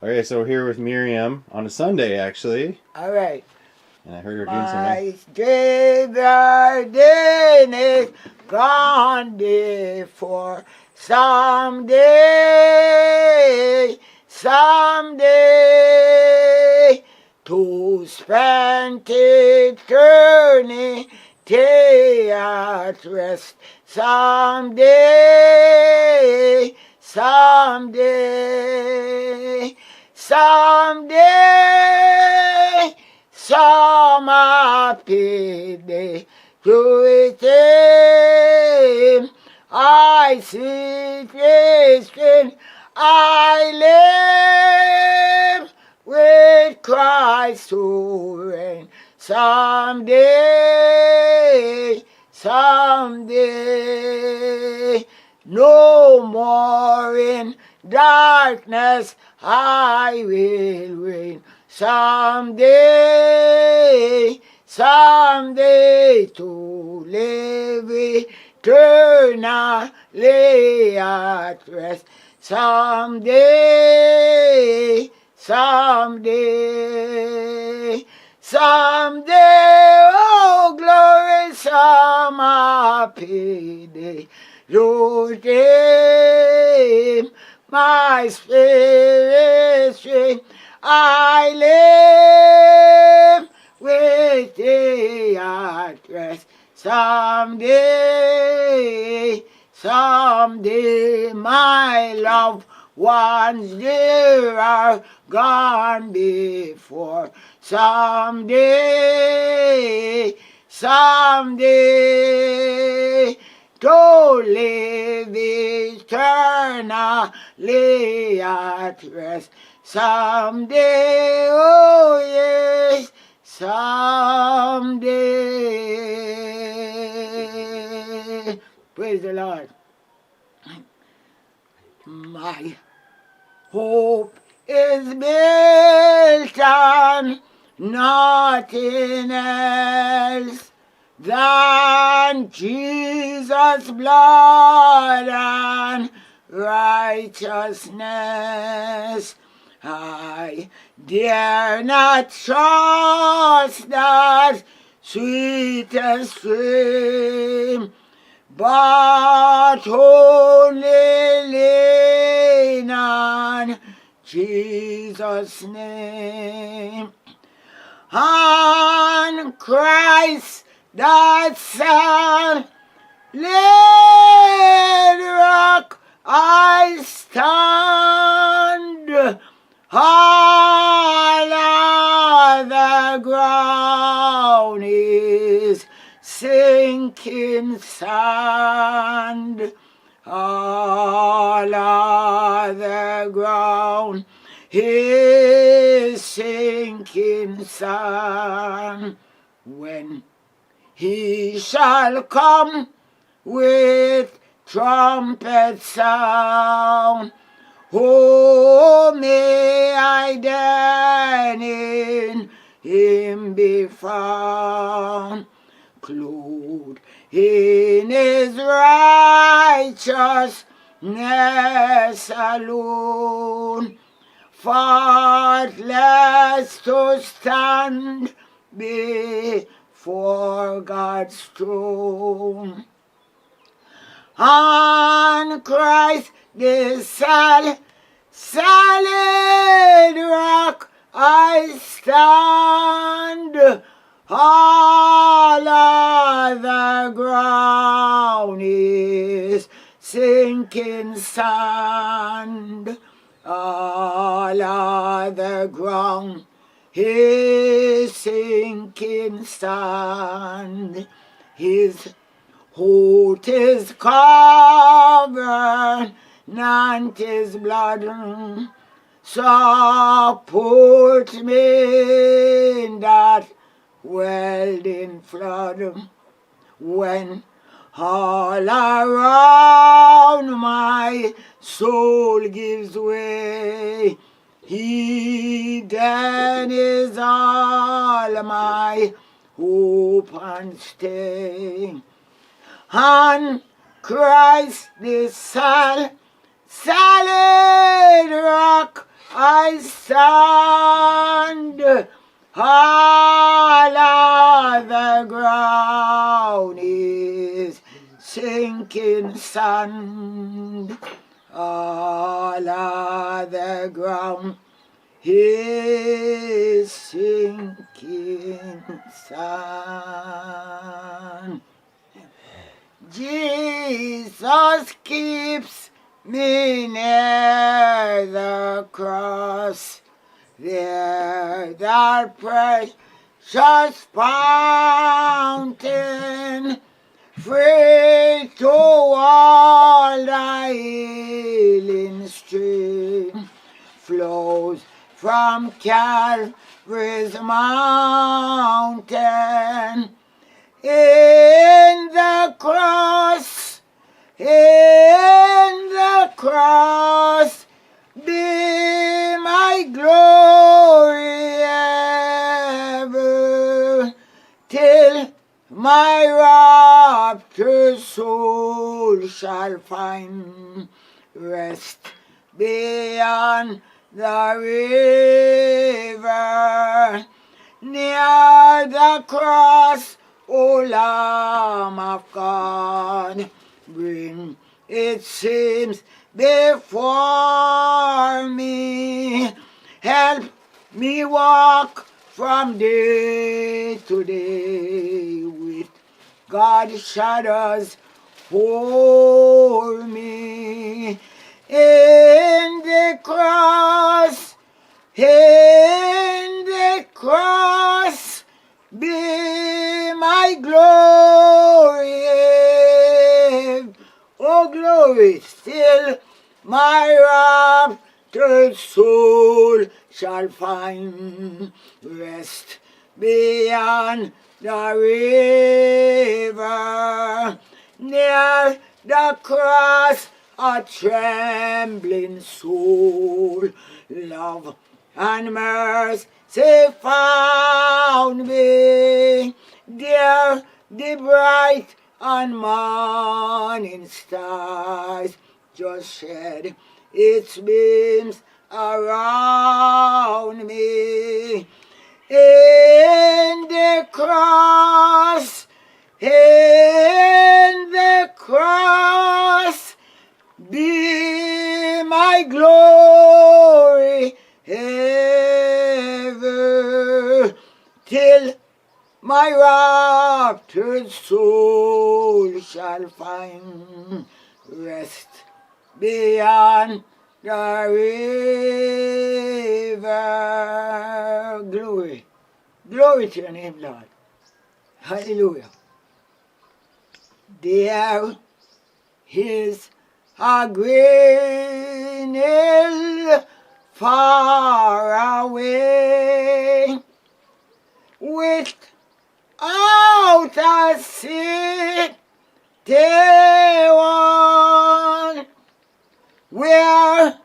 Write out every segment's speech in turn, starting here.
Okay, so we're here with Miriam on a Sunday, actually. All right. And I heard her doing something. My Savior Birneys gone before. Someday, to spend eternity at rest. Someday, some happy day to return. I seek His strength, I live with Christ to reign. Someday, no more in darkness I will reign. Someday to live eternally at rest. Someday, oh glory, some happy day. Lord, my spirit strength, I live with Thee at rest. Someday, my loved ones dear are gone before. Someday, to live eternally at rest. Someday, oh yes, someday. Praise the Lord. My hope is built on nothing else than Jesus' blood and righteousness. I dare not trust that sweetest stream, but only lean on Jesus' name. On Christ that solid rock I stand. All other ground is sinking sand. All other ground is sinking sand. When He shall come with trumpet sound, oh, may I then in Him be found, clothed in His righteousness alone, faultless to stand before God's throne. On Christ this solid rock I stand. All other ground is sinking sand. All other ground is sinking sand. His hood is covered, and His blood support me in that welding flood. When all around my soul gives way, He then is all my hope and stay. On Christ the solid rock I stand, all other ground is sinking sand. All other ground is sinking sand. Jesus keeps me near the cross, there that precious fountain, free to all thy healing stream, flows from Calvary's mountain. In the cross, be my glory ever, till my raptured soul shall find rest beyond the river. Near the cross, O Lamb of God, bring its sins before me. Help me walk from day to day with God's shadows for me. In the cross, be my glory, oh glory, still my raptured soul shall find rest beyond the river. Near the cross, a trembling soul, love and mercy found me. There the bright and morning stars just shed its beams around me. In the cross, be my glory ever, till my raptured soul shall find rest beyond the river. Glory, glory to your name, Lord. Hallelujah. There is a green hill far away, without a city one, where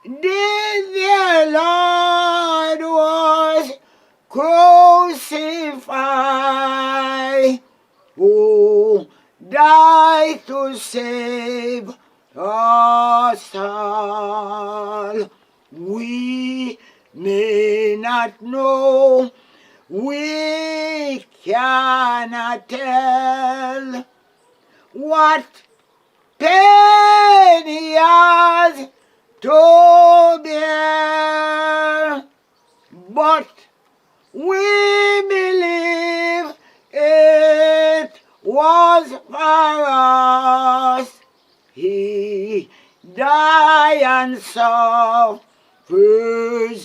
their Lord was crucified, who died to save us all. We may not know, we cannot tell what pain he has to bear, but we believe it was for us. He died and suffers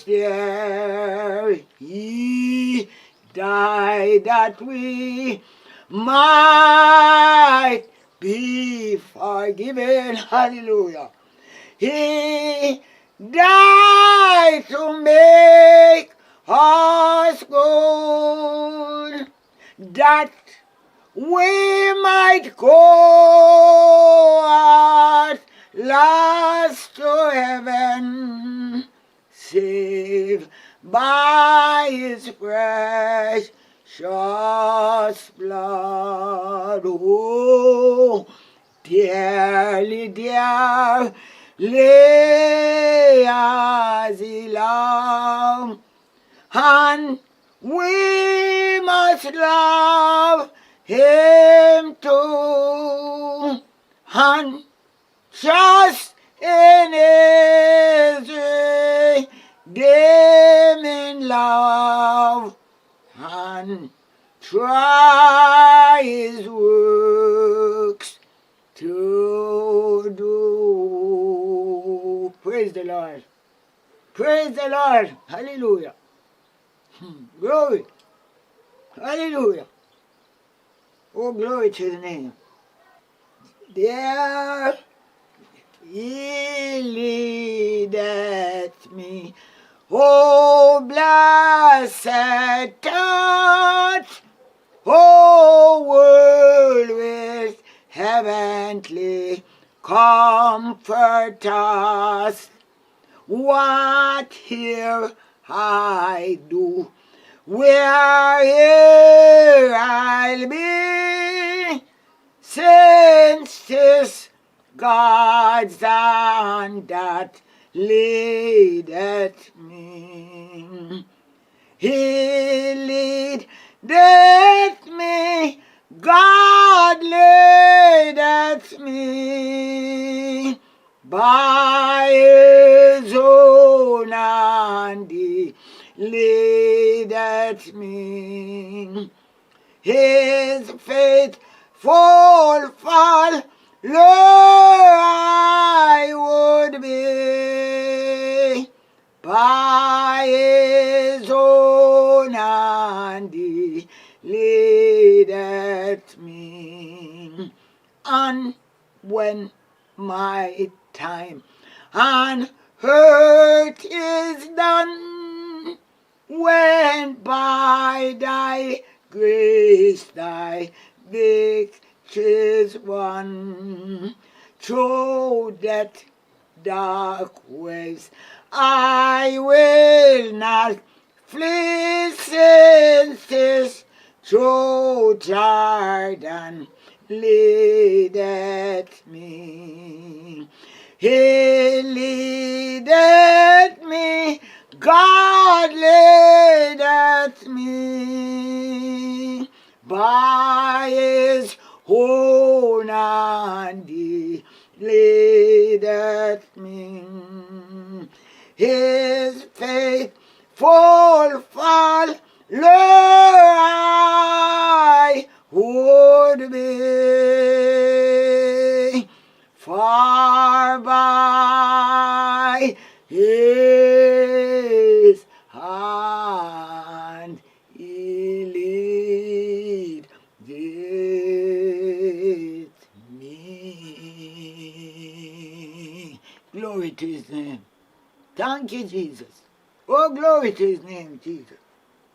there. He died that we might be forgiven. Hallelujah. He died to make us good, that we might go at last to heaven, saved by his precious blood. Oh, dearly dear lay as he loved, and we must love him too, and trust in his redeeming love, and try his works to do. Praise the Lord. Praise the Lord. Hallelujah. Glory. Hallelujah. Oh, glory to his name. There he leadeth me. Oh, blessed touch, oh, world with heavenly comfort us. What here I do, where I'll be, since 'tis God's hand that leadeth me. He leadeth me, God leadeth me, by his own hand he leadeth me. His faithful follower I would be, by his own hand he leadeth me. And when my time on earth is done, when by thy grace thy victories won, through that dark ways I will not flee, since 'tis through Jordan leadeth me. He leadeth me, God leadeth me, by his own hand he leadeth me. His faithful follower I would be, far by his hand he leadeth me. Glory to his name. Thank you, Jesus. Oh, glory to his name, Jesus.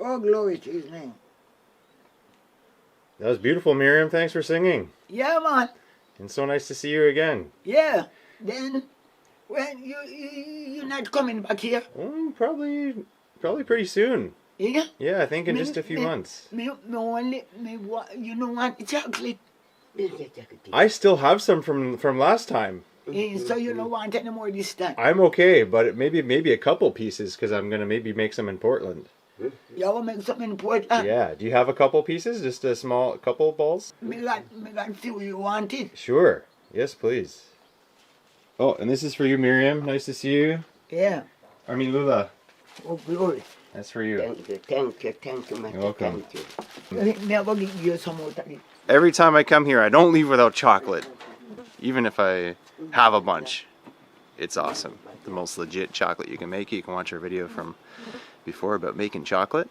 Oh, glory to his name. That was beautiful, Miriam. Thanks for singing. Yeah, man. And so nice to see you again. Yeah. Then, when you're not coming back here? Probably pretty soon. Yeah? Yeah, I think in just a few months. You don't want the chocolate? I still have some from last time. So you don't want any more this time? I'm okay, but maybe a couple pieces, because I'm going to maybe make some in Portland. You want to make something in Portland? Yeah. Do you have a couple pieces? Just a small couple balls? Me got few you wanted. Sure. Yes, please. Oh, and this is for you, Miriam. Nice to see you. Yeah. I mean, Lula. Oh, glory. That's for you. Thank you, man. You're welcome. Thank you. Never give you some more time. Every time I come here, I don't leave without chocolate. Even if I have a bunch. It's awesome. The most legit chocolate you can make. You can watch our video from before about making chocolate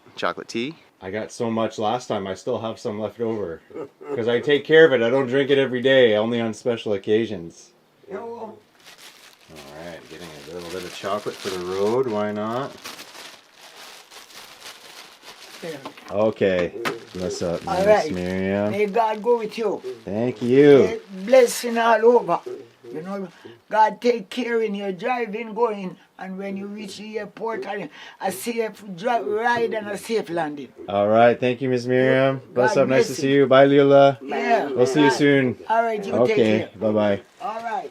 tea. I got so much last time, I still have some left over. Because I take care of it. I don't drink it every day, only on special occasions. Alright, getting a little bit of chocolate for the road, why not? Okay, what's up, Miss Miriam? May God go with you. Thank you. Blessing all over. You know, God take care in your driving, going, and when you reach the airport, a safe ride and a safe landing. All right, thank you, Miss Miriam. Bless up, nice to see you. Bye, Lila. Yeah. We'll see you soon. All right, you take care. Okay, bye-bye. All right.